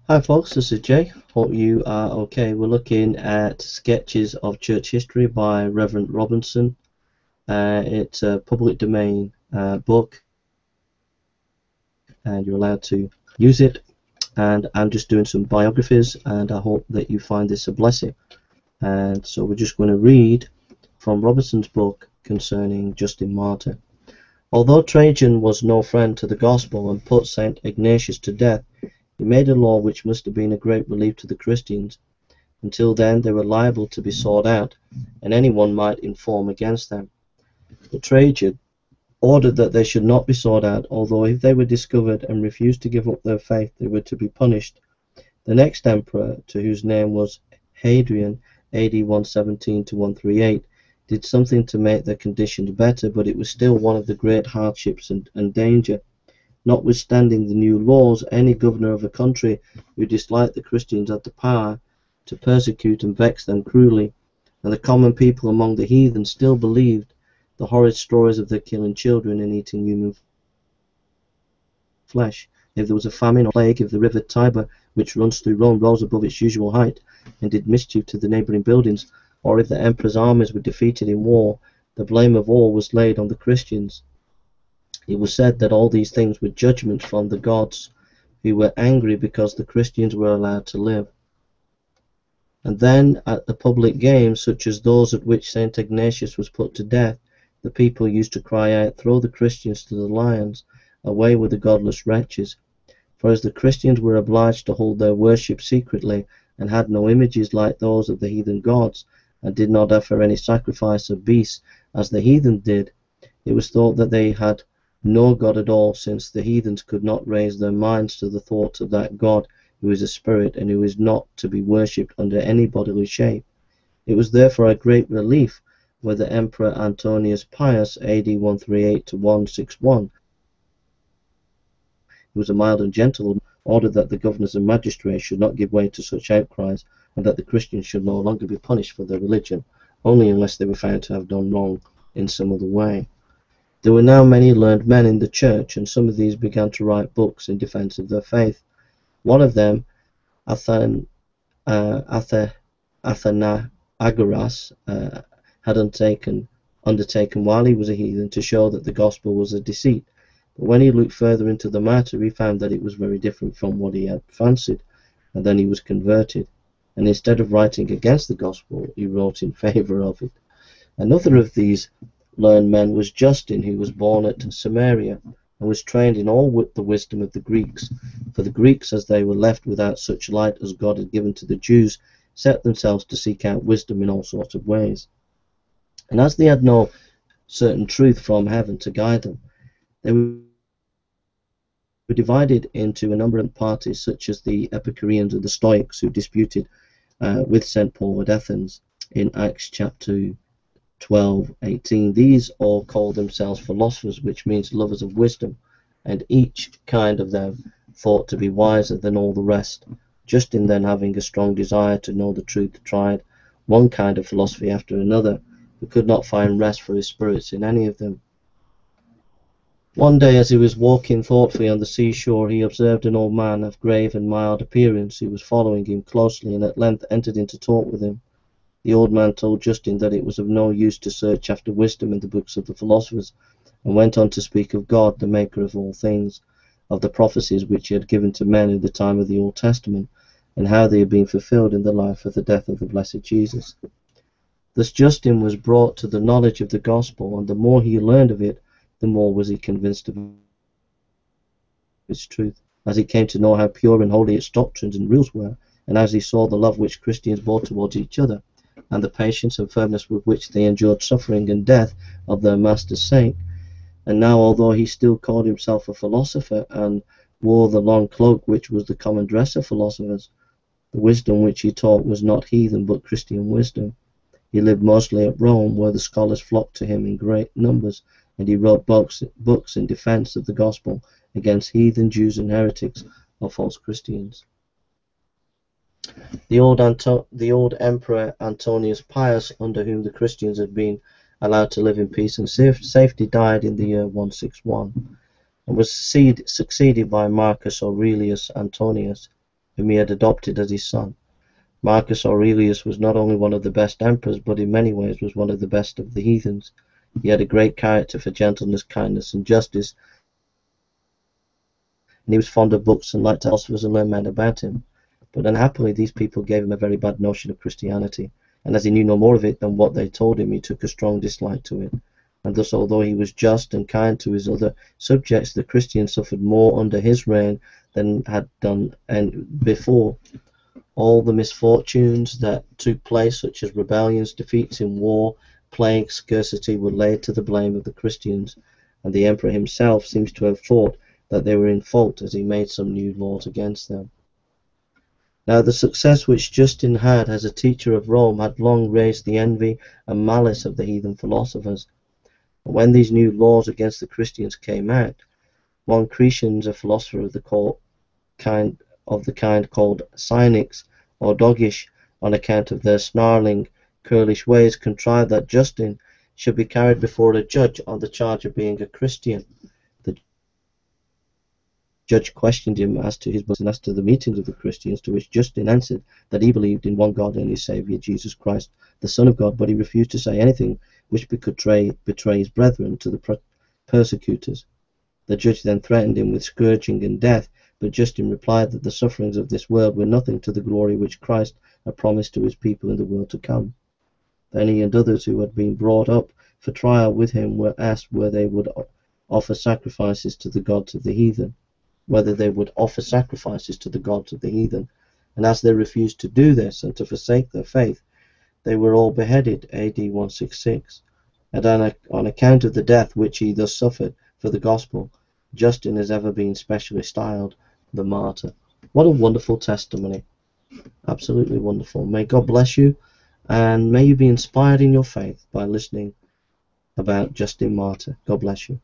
Hi folks, this is Jay. Hope you are okay. We're looking at Sketches of Church History by Reverend Robinson. It's a public domain book and you're allowed to use it. And I'm just doing some biographies and I hope that you find this a blessing. And so we're just going to read from Robinson's book concerning Justin Martyr. Although Trajan was no friend to the gospel and put St. Ignatius to death, he made a law which must have been a great relief to the Christians. Until then they were liable to be sought out, and anyone might inform against them. But Trajan ordered that they should not be sought out, although if they were discovered and refused to give up their faith they were to be punished. The next emperor, to whose name was Hadrian, AD 117 to 138, did something to make their conditions better, but it was still one of the great hardships and danger. Notwithstanding the new laws, any governor of a country who disliked the Christians had the power to persecute and vex them cruelly, and the common people among the heathen still believed the horrid stories of their killing children and eating human flesh. If there was a famine or plague, if the river Tiber, which runs through Rome, rose above its usual height and did mischief to the neighbouring buildings, or if the emperor's armies were defeated in war, the blame of all was laid on the Christians. It was said that all these things were judgments from the gods, who were angry because the Christians were allowed to live. And then, at the public games, such as those at which St. Ignatius was put to death, the people used to cry out, "Throw the Christians to the lions, away with the godless wretches." For as the Christians were obliged to hold their worship secretly, and had no images like those of the heathen gods, and did not offer any sacrifice of beasts as the heathen did, it was thought that they had no God at all, since the heathens could not raise their minds to the thoughts of that God who is a spirit and who is not to be worshipped under any bodily shape. It was therefore a great relief when the Emperor Antonius Pius, AD 138 to 161, who was a mild and gentle, ordered that the governors and magistrates should not give way to such outcries, and that the Christians should no longer be punished for their religion, only unless they were found to have done wrong in some other way. There were now many learned men in the church, and some of these began to write books in defense of their faith. One of them, Athenagoras, had undertaken while he was a heathen to show that the gospel was a deceit. But when he looked further into the matter, he found that it was very different from what he had fancied, and then he was converted. And instead of writing against the gospel, he wrote in favour of it. Another of these learned men was Justin, who was born at Samaria, and was trained in all the wisdom of the Greeks. For the Greeks, as they were left without such light as God had given to the Jews, set themselves to seek out wisdom in all sorts of ways. And as they had no certain truth from heaven to guide them, they were divided into a number of parties, such as the Epicureans and the Stoics, who disputed with St. Paul at Athens in Acts chapter 12:18. These all called themselves philosophers, which means lovers of wisdom, and each kind of them thought to be wiser than all the rest. Justin, then, having a strong desire to know the truth, tried one kind of philosophy after another, but could not find rest for his spirits in any of them. One day, as he was walking thoughtfully on the seashore, he observed an old man of grave and mild appearance who was following him closely, and at length entered into talk with him. The old man told Justin that it was of no use to search after wisdom in the books of the philosophers, and went on to speak of God, the maker of all things, of the prophecies which he had given to men in the time of the Old Testament, and how they had been fulfilled in the life of the death of the blessed Jesus. Thus Justin was brought to the knowledge of the gospel, and the more he learned of it, the more was he convinced of its truth, as he came to know how pure and holy its doctrines and rules were, and as he saw the love which Christians bore towards each other, and the patience and firmness with which they endured suffering and death of their Master's sake. And now, although he still called himself a philosopher, and wore the long cloak which was the common dress of philosophers, the wisdom which he taught was not heathen but Christian wisdom. He lived mostly at Rome, where the scholars flocked to him in great numbers, and he wrote books in defence of the gospel against heathen Jews and heretics or false Christians. The old Emperor Antonius Pius, under whom the Christians had been allowed to live in peace and safety, died in the year 161, and was succeeded by Marcus Aurelius Antonius. whom he had adopted as his son. Marcus Aurelius was not only one of the best emperors, but in many ways was one of the best of the heathens. He had a great character for gentleness, kindness, and justice, and he was fond of books and liked philosophers and learn men about him. But unhappily, these people gave him a very bad notion of Christianity, and as he knew no more of it than what they told him, he took a strong dislike to it. And thus, although he was just and kind to his other subjects, the Christians suffered more under his reign than had done before. All the misfortunes that took place, such as rebellions, defeats in war, plague, scarcity, were laid to the blame of the Christians, and the emperor himself seems to have thought that they were in fault as he made some new laws against them. Now the success which Justin had as a teacher of Rome had long raised the envy and malice of the heathen philosophers. And when these new laws against the Christians came out, one Crescens, a philosopher of the kind called cynics or doggish, on account of their snarling, curlish ways, contrived that Justin should be carried before a judge on the charge of being a Christian. The judge questioned him as to his beliefs and as to the meetings of the Christians, to which Justin answered that he believed in one God and his Saviour, Jesus Christ, the Son of God, but he refused to say anything which could betray his brethren to the persecutors. The judge then threatened him with scourging and death, but Justin replied that the sufferings of this world were nothing to the glory which Christ had promised to his people in the world to come. Then he and others who had been brought up for trial with him were asked whether they would offer sacrifices to the gods of the heathen. And as they refused to do this and to forsake their faith, they were all beheaded, AD 166. And on account of the death which he thus suffered for the gospel, Justin has ever been specially styled the martyr. What a wonderful testimony. Absolutely wonderful. May God bless you, and may you be inspired in your faith by listening about Justin Martyr. God bless you.